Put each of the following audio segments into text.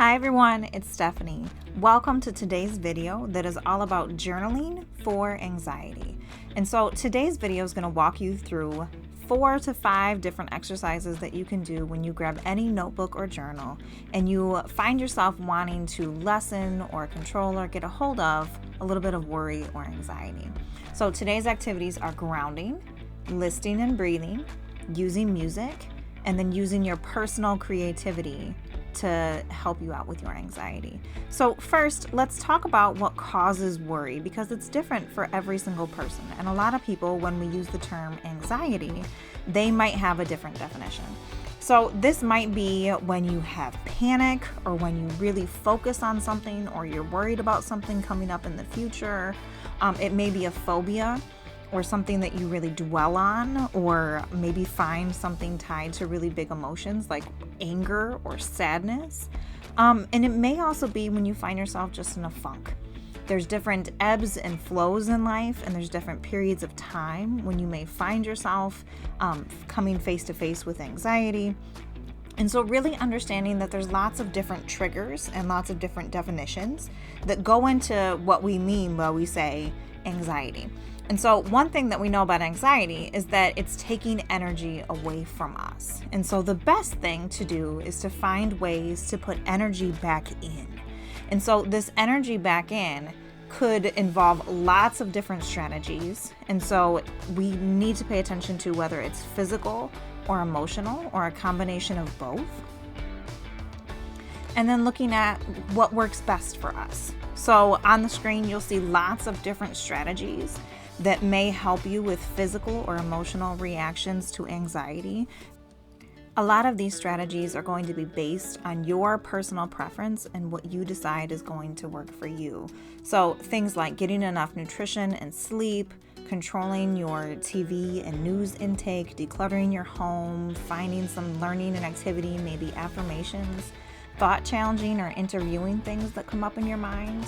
Hi everyone, it's Stephanie. Welcome to today's video that is all about journaling for anxiety. And so today's video is going to walk you through 4 to 5 different exercises that you can do when you grab any notebook or journal and you find yourself wanting to lessen or control or get a hold of a little bit of worry or anxiety. So today's activities are grounding, listing and breathing, using music, and then using your personal creativity to help you out with your anxiety. So first, let's talk about what causes worry, because it's different for every single person. And a lot of people, when we use the term anxiety, they might have a different definition. So this might be when you have panic, or when you really focus on something, or you're worried about something coming up in the future. It may be a phobia, or something that you really dwell on, or maybe find something tied to really big emotions like anger or sadness. And it may also be when you find yourself just in a funk. There's different ebbs and flows in life, and there's different periods of time when you may find yourself coming face to face with anxiety. And so really understanding that there's lots of different triggers and lots of different definitions that go into what we mean when we say anxiety. And so one thing that we know about anxiety is that it's taking energy away from us. And so the best thing to do is to find ways to put energy back in. And so this energy back in could involve lots of different strategies. And so we need to pay attention to whether it's physical or emotional or a combination of both. And then looking at what works best for us. So on the screen, you'll see lots of different strategies that may help you with physical or emotional reactions to anxiety. A lot of these strategies are going to be based on your personal preference and what you decide is going to work for you. So things like getting enough nutrition and sleep, controlling your TV and news intake, decluttering your home, finding some learning and activity, maybe affirmations, thought challenging or interviewing things that come up in your mind,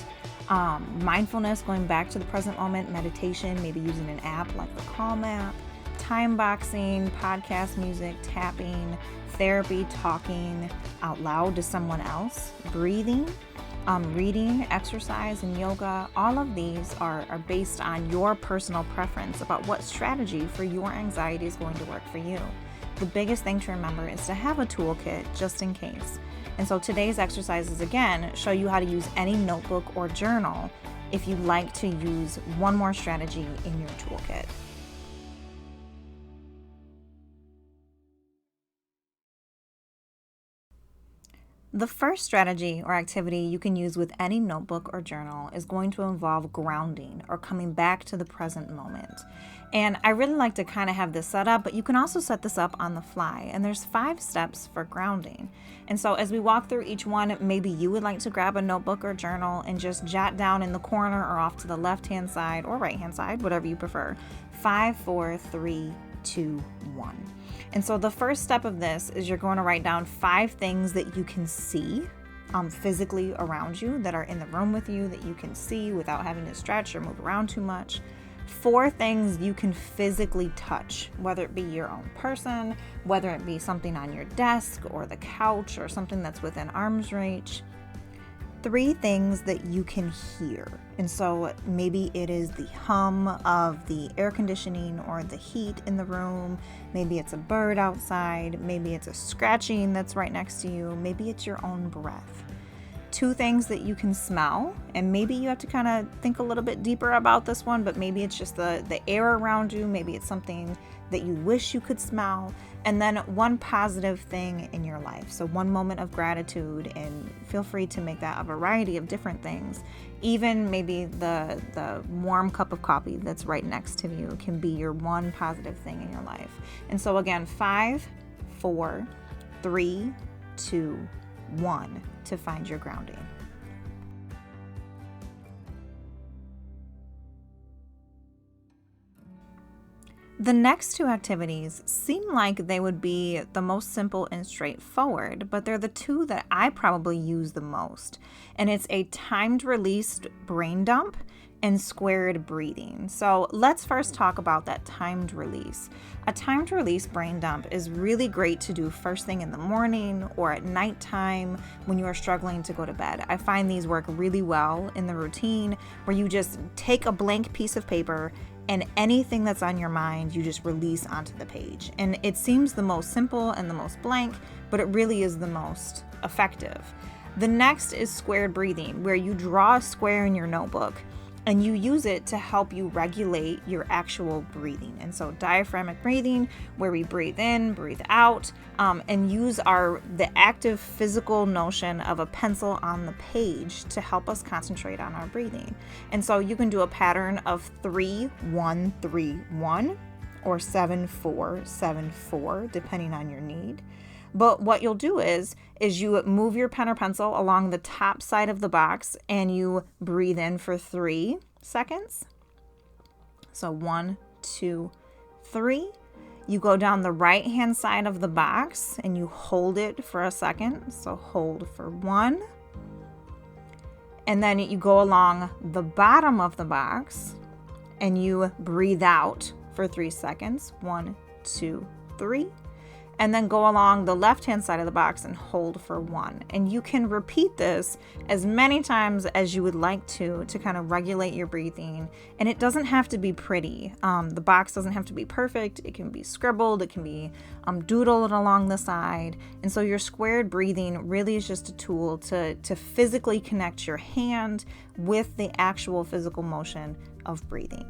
mindfulness, going back to the present moment, meditation, maybe using an app like the Calm app, time boxing, podcast music, tapping, therapy, talking out loud to someone else, breathing, reading, exercise, and yoga. All of these are based on your personal preference about what strategy for your anxiety is going to work for you. The biggest thing to remember is to have a toolkit just in case. And so today's exercises, again, show you how to use any notebook or journal if you'd like to use one more strategy in your toolkit. The first strategy or activity you can use with any notebook or journal is going to involve grounding or coming back to the present moment. And I really like to kind of have this set up, but you can also set this up on the fly. And there's 5 steps for grounding. And so as we walk through each one, maybe you would like to grab a notebook or journal and just jot down in the corner or off to the left-hand side or right-hand side, whatever you prefer, 5, 4, 3, 2, 1. And so the first step of this is you're going to write down 5 things that you can see physically around you, that are in the room with you, that you can see without having to stretch or move around too much. 4 things you can physically touch, whether it be your own person, whether it be something on your desk or the couch or something that's within arm's reach. 3 things that you can hear. And so maybe it is the hum of the air conditioning or the heat in the room. Maybe it's a bird outside. Maybe it's a scratching that's right next to you. Maybe it's your own breath. 2 things that you can smell, and maybe you have to kind of think a little bit deeper about this one, but maybe it's just the air around you. Maybe it's something that you wish you could smell. And then 1 positive thing in your life. So 1 moment of gratitude, and feel free to make that a variety of different things. Even maybe the warm cup of coffee that's right next to you can be your 1 positive thing in your life. And so again, 5, 4, 3, 2, 1 to find your grounding. The next 2 activities seem like they would be the most simple and straightforward, but they're the 2 that I probably use the most. And it's a timed released brain dump and squared breathing. So let's first talk about that timed release. A timed release brain dump is really great to do first thing in the morning or at nighttime when you are struggling to go to bed. I find these work really well in the routine where you just take a blank piece of paper and anything that's on your mind, you just release onto the page. And it seems the most simple and the most blank, but it really is the most effective. The next is squared breathing, where you draw a square in your notebook and you use it to help you regulate your actual breathing. And so diaphragmatic breathing, where we breathe in, breathe out, and use the active physical notion of a pencil on the page to help us concentrate on our breathing. And so you can do a pattern of 3-1-3-1 or 7-4-7-4, depending on your need. But what you'll do is you move your pen or pencil along the top side of the box and you breathe in for 3 seconds. So 1, 2, 3. You go down the right hand side of the box and you hold it for a second. So hold for 1. And then you go along the bottom of the box and you breathe out for 3 seconds. 1, 2, 3. And then go along the left-hand side of the box and hold for 1. And you can repeat this as many times as you would like to kind of regulate your breathing. And it doesn't have to be pretty. The box doesn't have to be perfect. It can be scribbled. It can be doodled along the side. And so your squared breathing really is just a tool to physically connect your hand with the actual physical motion of breathing.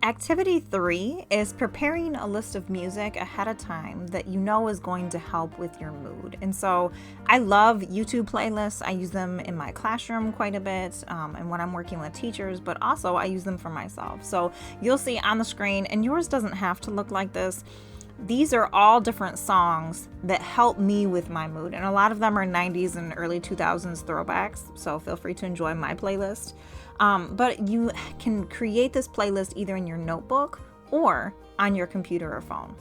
Activity 3 is preparing a list of music ahead of time that you know is going to help with your mood. And so I love YouTube playlists. I use them in my classroom quite a bit and when I'm working with teachers, but also I use them for myself. So you'll see on the screen, and yours doesn't have to look like this. These are all different songs that help me with my mood, and a lot of them are 90s and early 2000s throwbacks, so feel free to enjoy my playlist. But you can create this playlist either in your notebook or on your computer or phone.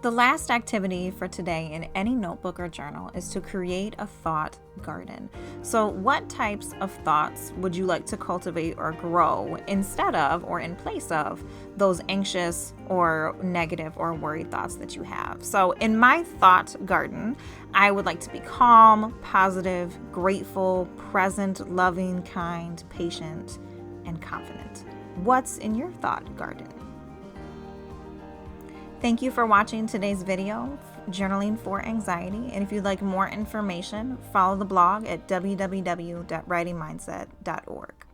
The last activity for today in any notebook or journal is to create a thought garden. So what types of thoughts would you like to cultivate or grow instead of or in place of those anxious or negative or worried thoughts that you have? So in my thought garden, I would like to be calm, positive, grateful, present, loving, kind, patient, and confident. What's in your thought garden? Thank you for watching today's video, Journaling for Anxiety. And if you'd like more information, follow the blog at www.writingmindset.org.